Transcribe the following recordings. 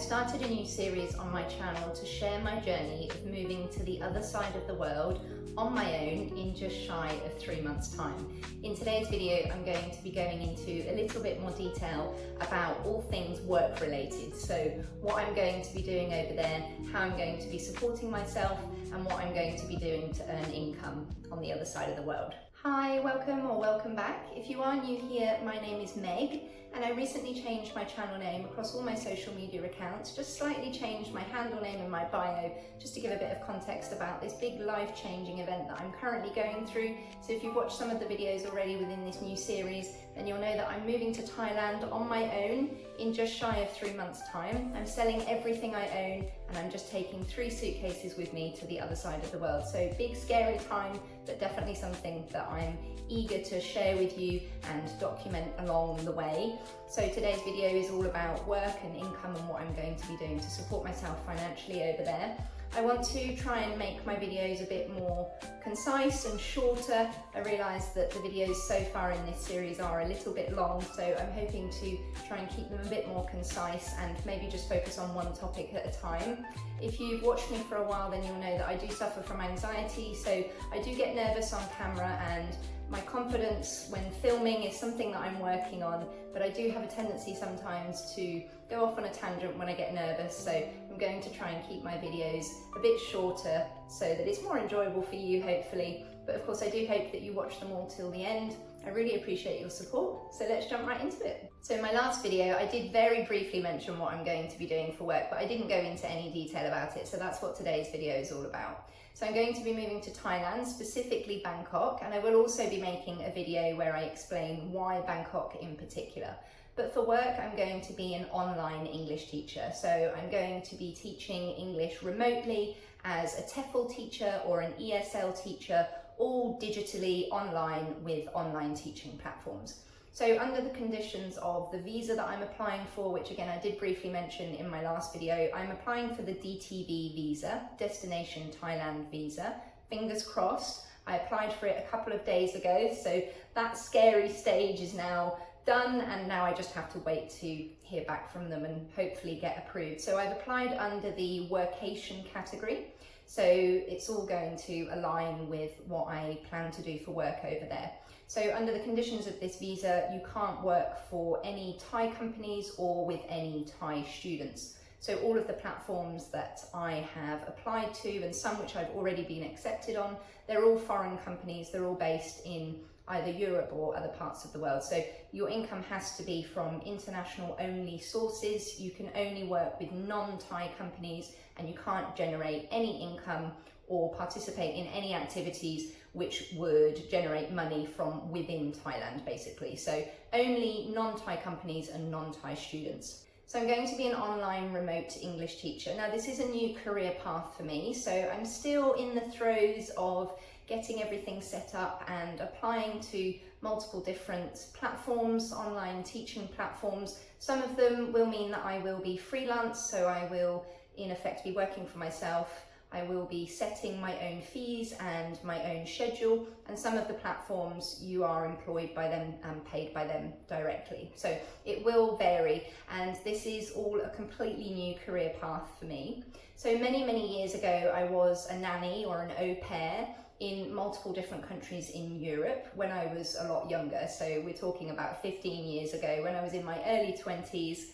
started a new series on my channel to share my journey of moving to the other side of the world on my own in just shy of 3 months' time. In today's video, I'm going to be going into a little bit more detail about all things work related. So what I'm going to be doing over there, how I'm going to be supporting myself, and what I'm going to be doing to earn income on the other side of the world. Hi, welcome or welcome back. If you are new here, my name is Meg, and I recently changed my channel name across all my social media accounts, just slightly changed my handle name and my bio, just to give a bit of context about this big life-changing event that I'm currently going through. So if you've watched some of the videos already within this new series, then you'll know that I'm moving to Thailand on my own in just shy of 3 months' time. I'm selling everything I own, and I'm just taking 3 suitcases with me to the other side of the world. So big, scary time, but definitely something that I'm eager to share with you and document along the way. So today's video is all about work and income and what I'm going to be doing to support myself financially over there. I want to try and make my videos a bit more concise and shorter. I realise that the videos so far in this series are a little bit long, so I'm hoping to try and keep them a bit more concise and maybe just focus on one topic at a time. If you've watched me for a while, then you'll know that I do suffer from anxiety, so I do get nervous on camera, and my confidence when filming is something that I'm working on, but I do have a tendency sometimes to go off on a tangent when I get nervous, so I'm going to try and keep my videos a bit shorter so that it's more enjoyable for you, hopefully. But of course, I do hope that you watch them all till the end. I really appreciate your support, so let's jump right into it. So in my last video, I did very briefly mention what I'm going to be doing for work, but I didn't go into any detail about it, so that's what today's video is all about. So I'm going to be moving to Thailand, specifically Bangkok, and I will also be making a video where I explain why Bangkok in particular. But for work, I'm going to be an online English teacher. So I'm going to be teaching English remotely as a TEFL teacher or an ESL teacher, all digitally online with online teaching platforms. So under the conditions of the visa that I'm applying for, which again I did briefly mention in my last video, I'm applying for the DTV visa, Destination Thailand visa. Fingers crossed. I applied for it a couple of days ago, so that scary stage is now done, and now I just have to wait to hear back from them and hopefully get approved. So I've applied under the workation category, so it's all going to align with what I plan to do for work over there. So under the conditions of this visa, you can't work for any Thai companies or with any Thai students. So all of the platforms that I have applied to, and some which I've already been accepted on, they're all foreign companies. They're all based in either Europe or other parts of the world. So your income has to be from international only sources. You can only work with non-Thai companies, and you can't generate any income or participate in any activities which would generate money from within Thailand, basically. So only non-Thai companies and non-Thai students. So I'm going to be an online remote English teacher. Now this is a new career path for me, so I'm still in the throes of getting everything set up and applying to multiple different platforms, online teaching platforms. Some of them will mean that I will be freelance, so I will in effect be working for myself. I will be setting my own fees and my own schedule, and some of the platforms you are employed by them and paid by them directly. So it will vary, and this is all a completely new career path for me. So many years ago, I was a nanny or an au pair in multiple different countries in Europe when I was a lot younger. So we're talking about 15 years ago. When I was in my early 20s,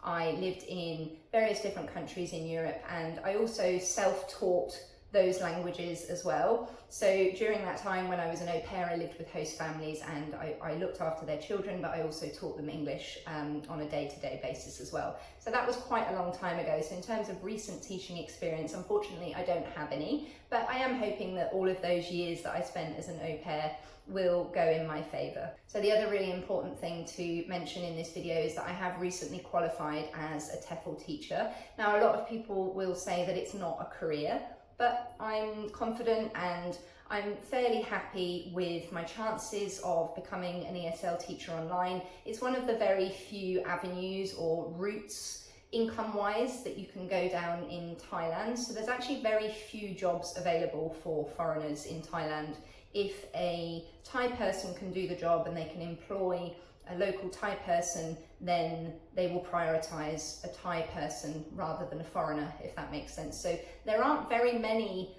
I lived in various different countries in Europe, and I also self-taught those languages as well. So during that time when I was an au pair, I lived with host families, and I looked after their children, but I also taught them English on a day-to-day basis as well. So that was quite a long time ago. So in terms of recent teaching experience, unfortunately, I don't have any, but I am hoping that all of those years that I spent as an au pair will go in my favour. So the other really important thing to mention in this video is that I have recently qualified as a TEFL teacher. Now a lot of people will say that it's not a career, but I'm confident and I'm fairly happy with my chances of becoming an ESL teacher online. It's one of the very few avenues or routes income-wise that you can go down in Thailand. So there's actually very few jobs available for foreigners in Thailand. If a Thai person can do the job and they can employ a local Thai person, then they will prioritize a Thai person rather than a foreigner, if that makes sense. So there aren't very many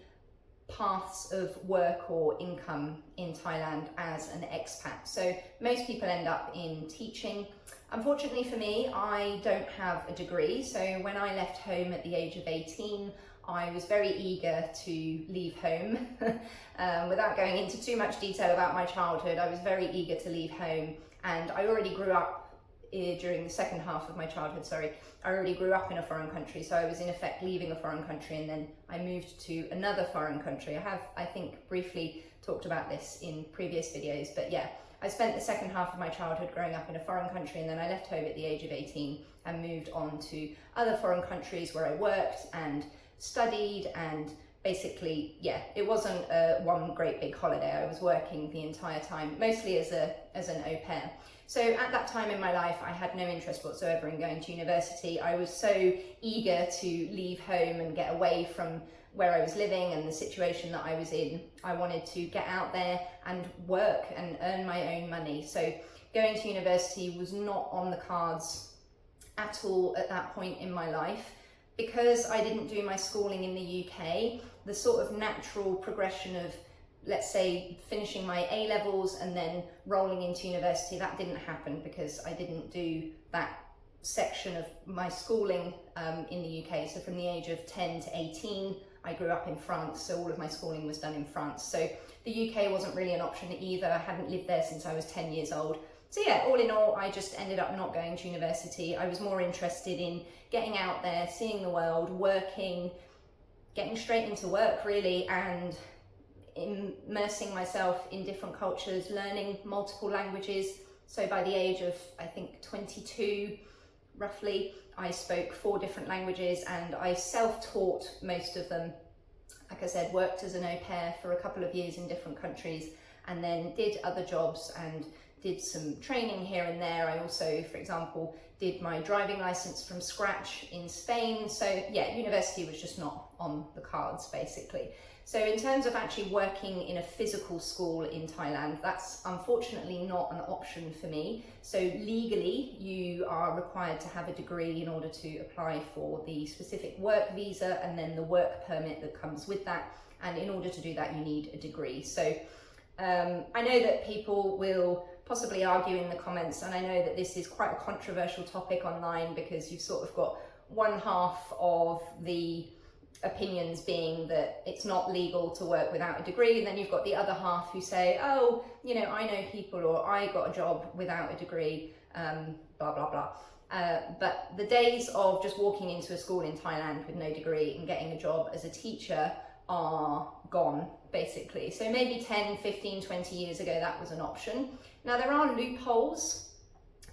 paths of work or income in Thailand as an expat. So most people end up in teaching. Unfortunately for me, I don't have a degree. So when I left home at the age of 18, I was very eager to leave home. Without going into too much detail about my childhood, I was very eager to leave home, and I already grew up during the second half of my childhood, I already grew up in a foreign country, so I was in effect leaving a foreign country, and then I moved to another foreign country. I have, I think, briefly talked about this in previous videos, but yeah, I spent the second half of my childhood growing up in a foreign country, and then I left home at the age of 18 and moved on to other foreign countries where I worked and studied, and basically, yeah, it wasn't one great big holiday. I was working the entire time, mostly as an au pair. So at that time in my life, I had no interest whatsoever in going to university. I was so eager to leave home and get away from where I was living and the situation that I was in. I wanted to get out there and work and earn my own money. So going to university was not on the cards at all at that point in my life. Because I didn't do my schooling in the UK, the sort of natural progression of, let's say, finishing my A-levels and then rolling into university, that didn't happen because I didn't do that section of my schooling in the UK. So from the age of 10 to 18, I grew up in France, so all of my schooling was done in France. So the UK wasn't really an option either. I hadn't lived there since I was 10 years old. So yeah, all in all, I just ended up not going to university. I was more interested in getting out there, seeing the world, working, getting straight into work really, and immersing myself in different cultures, learning multiple languages. So by the age of, I think, 22, roughly, I spoke 4 different languages, and I self-taught most of them. Like I said, worked as an au pair for a couple of years in different countries, and then did other jobs and did some training here and there. I also, for example, did my driving license from scratch in Spain. So yeah, university was just not on the cards, basically. So in terms of actually working in a physical school in Thailand, that's unfortunately not an option for me. So legally, you are required to have a degree in order to apply for the specific work visa and then the work permit that comes with that. And in order to do that, you need a degree. So I know that people will possibly argue in the comments, and I know that this is quite a controversial topic online because you've sort of got one half of the opinions being that it's not legal to work without a degree, and then you've got the other half who say, oh, you know, I know people, or I got a job without a degree, blah, blah, blah. But the days of just walking into a school in Thailand with no degree and getting a job as a teacher are gone, basically. So maybe 10, 15, 20 years ago, that was an option. Now, there are loopholes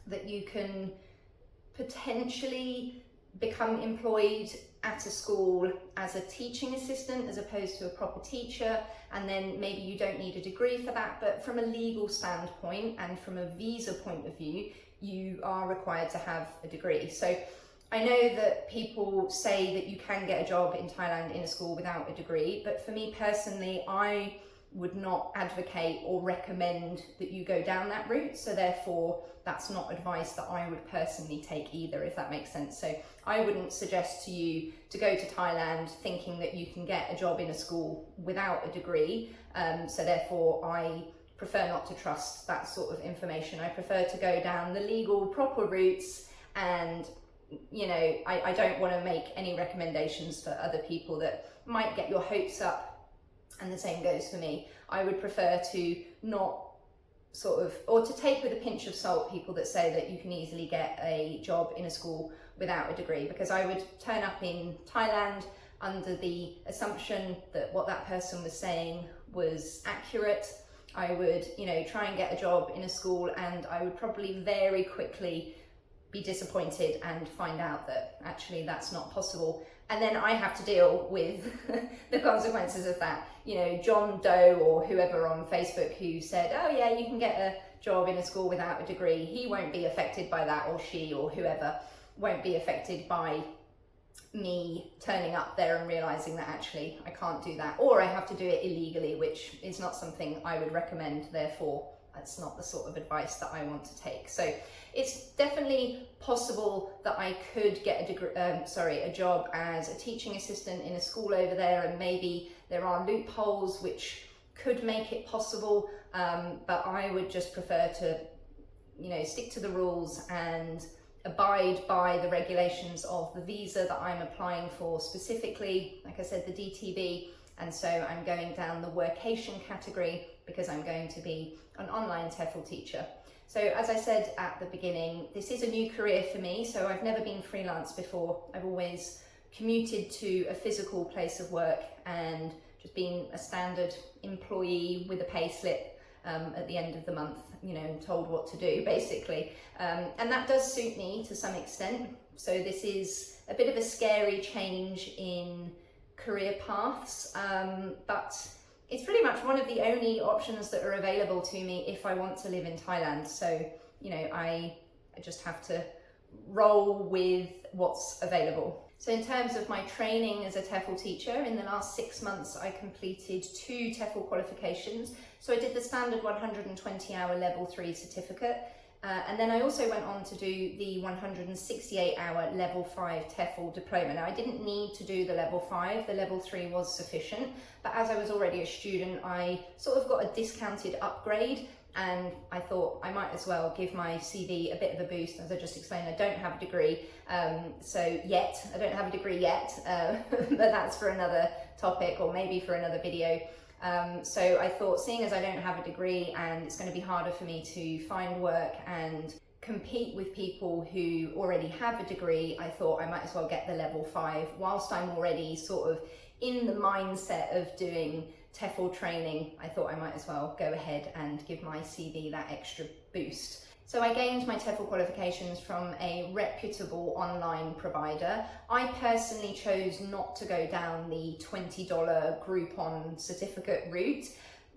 that you can potentially become employed at a school as a teaching assistant as opposed to a proper teacher, and then maybe you don't need a degree for that, but from a legal standpoint and from a visa point of view, you are required to have a degree. So I know that people say that you can get a job in Thailand in a school without a degree, but for me personally, I would not advocate or recommend that you go down that route. So therefore, that's not advice that I would personally take either, if that makes sense. So I wouldn't suggest to you to go to Thailand thinking that you can get a job in a school without a degree. So therefore, I prefer not to trust that sort of information. I prefer to go down the legal, proper routes, and you know, I don't want to make any recommendations for other people that might get your hopes up, and the same goes for me. I would prefer to not sort of, or to take with a pinch of salt people that say that you can easily get a job in a school without a degree, because I would turn up in Thailand under the assumption that what that person was saying was accurate. I would, you know, try and get a job in a school, and I would probably very quickly be disappointed and find out that actually that's not possible. And then I have to deal with the consequences of that. You know, John Doe or whoever on Facebook who said, oh yeah, you can get a job in a school without a degree, he won't be affected by that, or she or whoever won't be affected by me turning up there and realizing that actually I can't do that, or I have to do it illegally, which is not something I would recommend. Therefore, that's not the sort of advice that I want to take. So it's definitely possible that I could get a job as a teaching assistant in a school over there, and maybe there are loopholes which could make it possible, but I would just prefer to, stick to the rules and abide by the regulations of the visa that I'm applying for specifically, like I said, the DTB. And so I'm going down the workation category because I'm going to be an online TEFL teacher. So as I said at the beginning, this is a new career for me. So I've never been freelance before. I've always commuted to a physical place of work and just been a standard employee with a pay slip at the end of the month, told what to do basically. And that does suit me to some extent. So this is a bit of a scary change in career paths, but it's pretty much one of the only options that are available to me if I want to live in Thailand. So, I just have to roll with what's available. So in terms of my training as a TEFL teacher, in the last 6 months, I completed 2 TEFL qualifications. So I did the standard 120-hour level 3 certificate. And then I also went on to do the 168-hour level 5 TEFL diploma. Now I didn't need to do the level 5, the level 3 was sufficient, but as I was already a student, I sort of got a discounted upgrade, and I thought I might as well give my CV a bit of a boost. As I just explained, I don't have a degree, I don't have a degree yet, but that's for another topic or maybe for another video. So I thought, seeing as I don't have a degree and it's going to be harder for me to find work and compete with people who already have a degree, I thought I might as well get the level 5 whilst I'm already sort of in the mindset of doing TEFL training. I thought I might as well go ahead and give my CV that extra boost. So I gained my TEFL qualifications from a reputable online provider. I personally chose not to go down the $20 Groupon certificate route.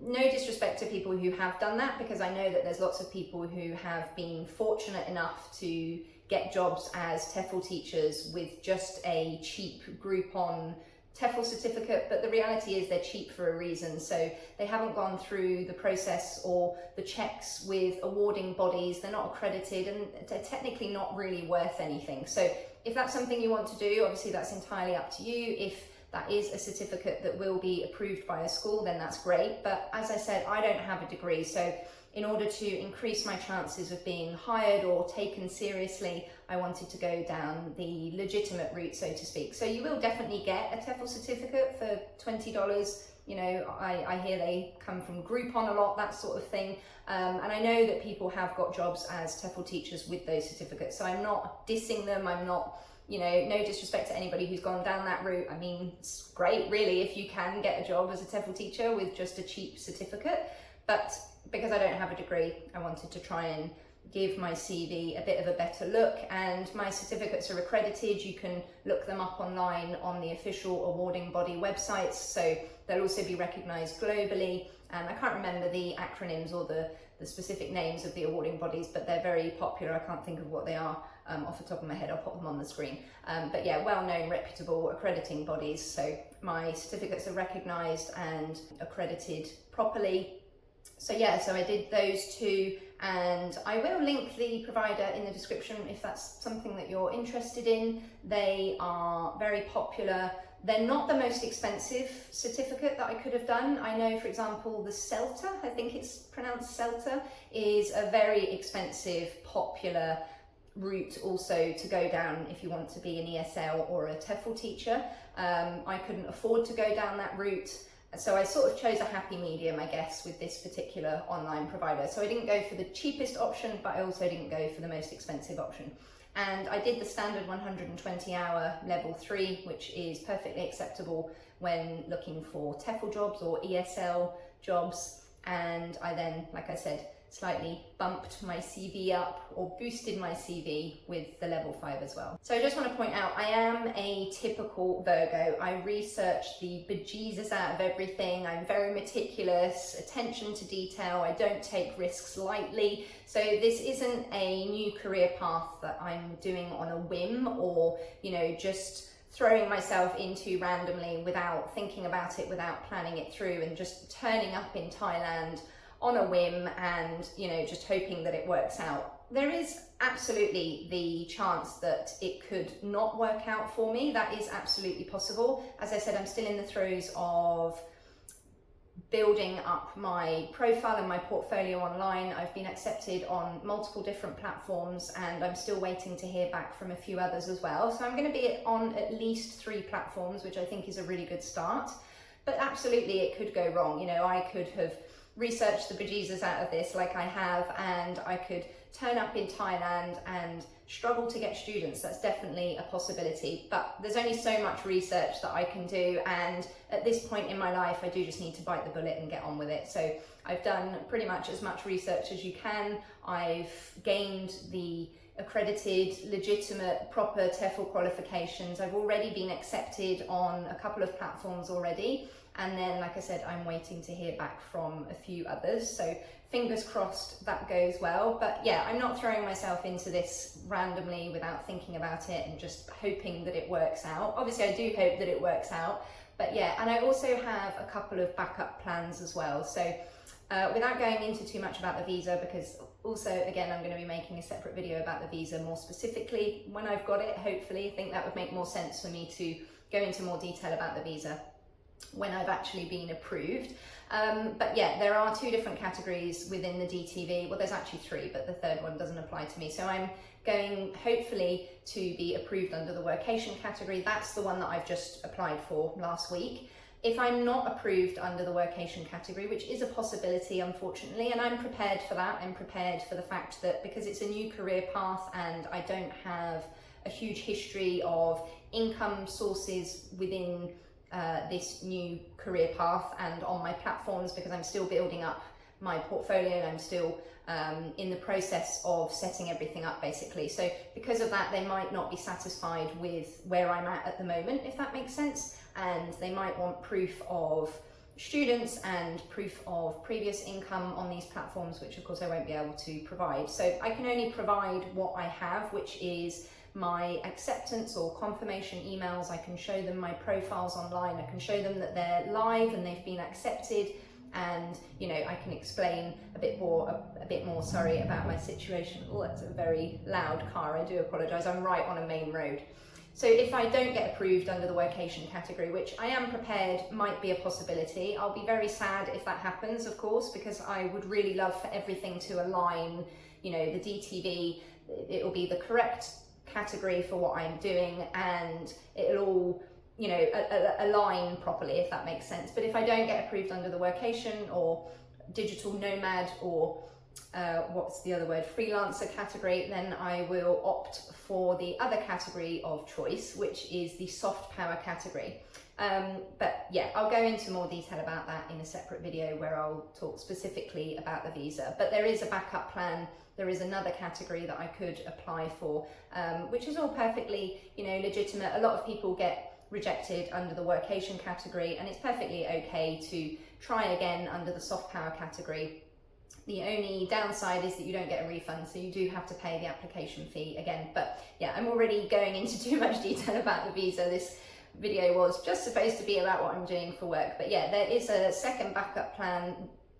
No disrespect to people who have done that, because I know that there's lots of people who have been fortunate enough to get jobs as TEFL teachers with just a cheap Groupon TEFL certificate, but the reality is they're cheap for a reason. So they haven't gone through the process or the checks with awarding bodies, they're not accredited, and they're technically not really worth anything. So if that's something you want to do, obviously that's entirely up to you. If that is a certificate that will be approved by a school, then that's great. But as I said, I don't have a degree, so in order to increase my chances of being hired or taken seriously, I wanted to go down the legitimate route, so to speak. So you will definitely get a TEFL certificate for $20. I hear they come from Groupon a lot, that sort of thing. And I know that people have got jobs as TEFL teachers with those certificates. So I'm not dissing them. I'm not, no disrespect to anybody who's gone down that route. I mean, it's great, really, if you can get a job as a TEFL teacher with just a cheap certificate. But because I don't have a degree, I wanted to try and give my CV a bit of a better look, and my certificates are accredited. You can look them up online on the official awarding body websites, so they'll also be recognised globally. I can't remember the acronyms or the specific names of the awarding bodies, but they're very popular. I can't think of what they are off the top of my head. I'll put them on the screen. But yeah, well-known, reputable accrediting bodies. So my certificates are recognised and accredited properly. So yeah, so I did those 2, and I will link the provider in the description if that's something that you're interested in. They are very popular. They're not the most expensive certificate that I could have done. I know, for example, the CELTA, I think it's pronounced CELTA, is a very expensive, popular route also to go down if you want to be an ESL or a TEFL teacher. I couldn't afford to go down that route. So I sort of chose a happy medium, I guess, with this particular online provider. So I didn't go for the cheapest option, but I also didn't go for the most expensive option. And I did the standard 120-hour level 3, which is perfectly acceptable when looking for TEFL jobs or ESL jobs. And I then, like I said, slightly bumped my CV up or boosted my CV with the level 5 as well. So I just want to point out, I am a typical Virgo. I research the bejesus out of everything. I'm very meticulous, attention to detail. I don't take risks lightly. So this isn't a new career path that I'm doing on a whim or, just throwing myself into randomly without thinking about it, without planning it through, and just turning up in Thailand on a whim and, you know, just hoping that it works out. There is absolutely the chance that it could not work out for me. That is absolutely possible. As I said, I'm still in the throes of building up my profile and my portfolio online. I've been accepted on multiple different platforms and I'm still waiting to hear back from a few others as well. So I'm going to be on at least 3 platforms, which I think is a really good start. But absolutely it could go wrong. You know, I could have researched the bejesus out of this like I have, and I could turn up in Thailand and struggle to get students. That's definitely a possibility, but there's only so much research that I can do, and at this point in my life I do just need to bite the bullet and get on with it. So I've done pretty much as much research as you can. I've gained the accredited, legitimate, proper TEFL qualifications. I've already been accepted on a couple of platforms already, and then, like I said, I'm waiting to hear back from a few others. So fingers crossed that goes well. But yeah, I'm not throwing myself into this randomly without thinking about it and just hoping that it works out. Obviously I do hope that it works out, but yeah, and I also have a couple of backup plans as well. So without going into too much about the visa, because also again I'm going to be making a separate video about the visa more specifically when I've got it, hopefully. I think that would make more sense for me to go into more detail about the visa when I've actually been approved. But yeah, there are 2 different categories within the DTV. Well, there's actually 3, but the third one doesn't apply to me. So I'm going hopefully to be approved under the workation category. That's the one that I've just applied for last week. If I'm not approved under the workation category, which is a possibility unfortunately, and I'm prepared for that, I'm prepared for the fact that because it's a new career path and I don't have a huge history of income sources within this new career path and on my platforms, because I'm still building up my portfolio and I'm still in the process of setting everything up basically. So because of that, they might not be satisfied with where I'm at the moment, if that makes sense, and they might want proof of students and proof of previous income on these platforms, which of course I won't be able to provide. So I can only provide what I have, which is my acceptance or confirmation emails. I can show them my profiles online. I can show them that they're live and they've been accepted, and you know, I can explain a bit more about my situation. Oh, that's a very loud car, I do apologize. I'm right on a main road. So if I don't get approved under the workation category, which I am prepared might be a possibility, I'll be very sad if that happens, of course, because I would really love for everything to align. You know, the DTV, it will be the correct category for what I'm doing, and it'll all, you know, align properly, if that makes sense. But if I don't get approved under the workation or digital nomad or what's the other word, freelancer category, then I will opt for the other category of choice, which is the soft power category. But yeah, I'll go into more detail about that in a separate video where I'll talk specifically about the visa. But there is a backup plan. There is another category that I could apply for, which is all perfectly, you know, legitimate. A lot of people get rejected under the workation category, and it's perfectly okay to try again under the soft power category. The only downside is that you don't get a refund, so you do have to pay the application fee again. But yeah, I'm already going into too much detail about the visa. This video was just supposed to be about what I'm doing for work. But yeah, there is a second backup plan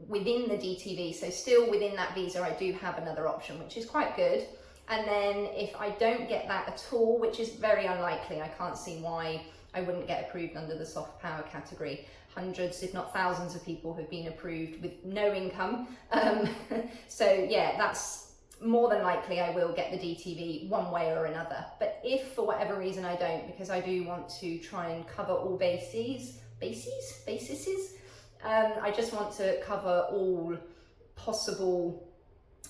within the DTV, so still within that visa I do have another option, which is quite good. And then if I don't get that at all, which is very unlikely, I can't see why I wouldn't get approved under the soft power category. Hundreds, if not thousands of people have been approved with no income. So yeah, that's more than likely I will get the DTV one way or another. But if for whatever reason I don't, because I do want to try and cover all bases, I just want to cover all possible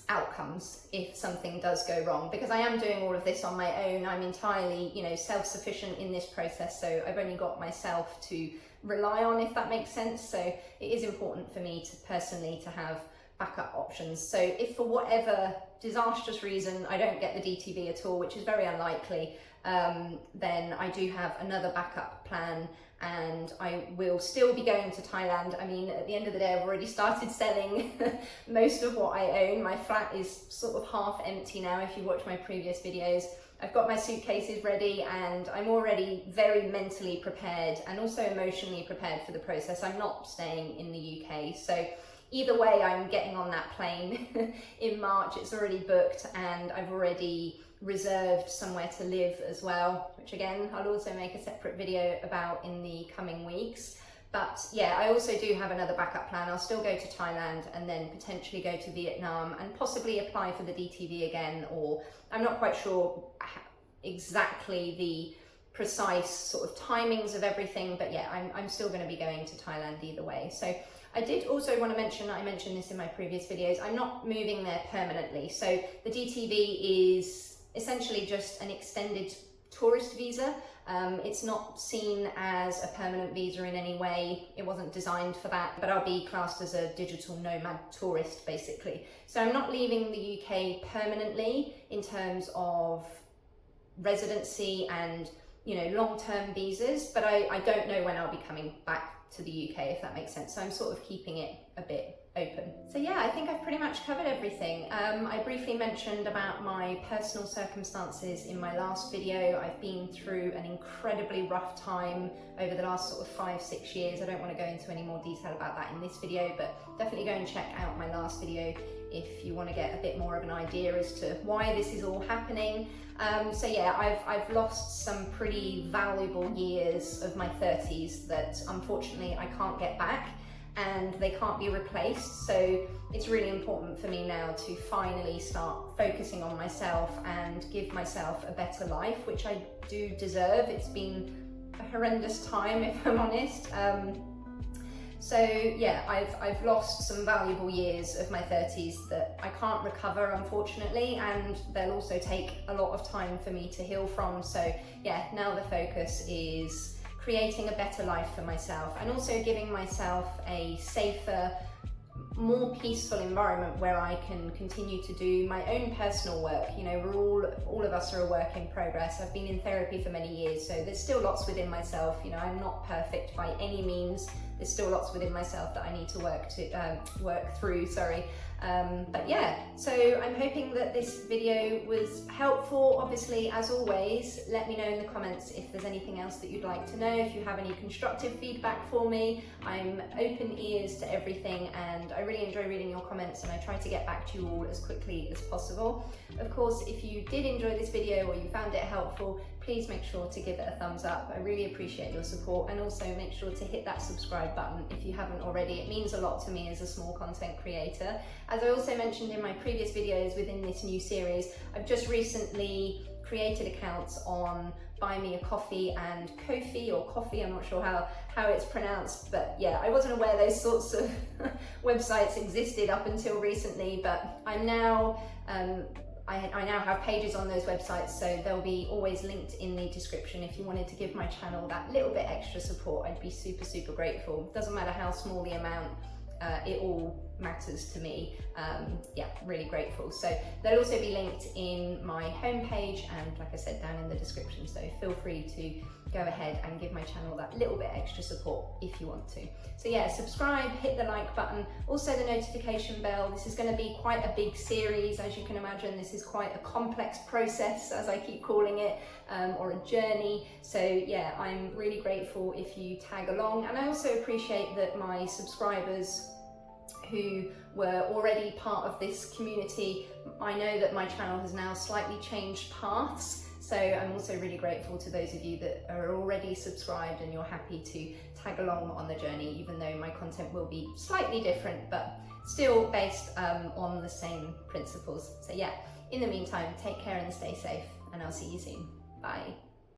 outcomes if something does go wrong, because I am doing all of this on my own. I'm entirely, you know, self-sufficient in this process, so I've only got myself to rely on, if that makes sense. So it is important for me to personally to have backup options. So if for whatever disastrous reason I don't get the DTV at all, which is very unlikely, then I do have another backup plan, and I will still be going to Thailand. I mean, at the end of the day, I've already started selling most of what I own. My flat is sort of half empty now, if you watch my previous videos. I've got my suitcases ready, and I'm already very mentally prepared and also emotionally prepared for the process. I'm not staying in the UK, so either way, I'm getting on that plane in March. It's already booked, and I've already reserved somewhere to live as well, which again, I'll also make a separate video about in the coming weeks. But yeah, I also do have another backup plan. I'll still go to Thailand and then potentially go to Vietnam and possibly apply for the DTV again, or I'm not quite sure exactly the precise sort of timings of everything, but yeah, I'm still going to be going to Thailand either way. So I did also want to mention, I mentioned this in my previous videos, I'm not moving there permanently. So the DTV is essentially just an extended tourist visa. It's not seen as a permanent visa in any way. It wasn't designed for that, but I'll be classed as a digital nomad tourist basically. So I'm not leaving the UK permanently in terms of residency and, you know, long-term visas, but I don't know when I'll be coming back to the UK, if that makes sense. So I'm sort of keeping it a bit open. So yeah, I think I've pretty much covered everything. I briefly mentioned about my personal circumstances in my last video. I've been through an incredibly rough time over the last sort of 5-6 years. I don't want to go into any more detail about that in this video, but definitely go and check out my last video if you want to get a bit more of an idea as to why this is all happening. So yeah, I've lost some pretty valuable years of my 30s that unfortunately I can't get back, and they can't be replaced. So it's really important for me now to finally start focusing on myself and give myself a better life, which I do deserve. It's been a horrendous time, if I'm honest. So yeah, I've lost some valuable years of my 30s that I can't recover, unfortunately, and they'll also take a lot of time for me to heal from. So yeah, now the focus is creating a better life for myself, and also giving myself a safer, more peaceful environment where I can continue to do my own personal work. You know, all of us are a work in progress. I've been in therapy for many years, so there's still lots within myself. You know, I'm not perfect by any means. There's still lots within myself that I need to work through. But yeah, so I'm hoping that this video was helpful. Obviously, as always, let me know in the comments if there's anything else that you'd like to know. If you have any constructive feedback for me, I'm open ears to everything, and I really enjoy reading your comments, and I try to get back to you all as quickly as possible. Of course, if you did enjoy this video or you found it helpful, please make sure to give it a thumbs up. I really appreciate your support, and also make sure to hit that subscribe button if you haven't already. It means a lot to me as a small content creator. As I also mentioned in my previous videos within this new series, I've just recently created accounts on Buy Me a Coffee and Ko-fi, or Coffee, I'm not sure how it's pronounced, but yeah, I wasn't aware those sorts of websites existed up until recently, but I'm now I now have pages on those websites, so they'll be always linked in the description. If you wanted to give my channel that little bit extra support, I'd be super, super grateful. Doesn't matter how small the amount, it all matters to me. Yeah, really grateful. So they'll also be linked in my homepage and, like I said, down in the description. So feel free to go ahead and give my channel that little bit extra support if you want to. So yeah, subscribe, hit the like button, also the notification bell. This is going to be quite a big series, as you can imagine. This is quite a complex process, as I keep calling it, or a journey. So yeah, I'm really grateful if you tag along, and I also appreciate that my subscribers who were already part of this community, I know that my channel has now slightly changed paths. So I'm also really grateful to those of you that are already subscribed and you're happy to tag along on the journey, even though my content will be slightly different, but still based on the same principles. So yeah, in the meantime, take care and stay safe, and I'll see you soon. Bye.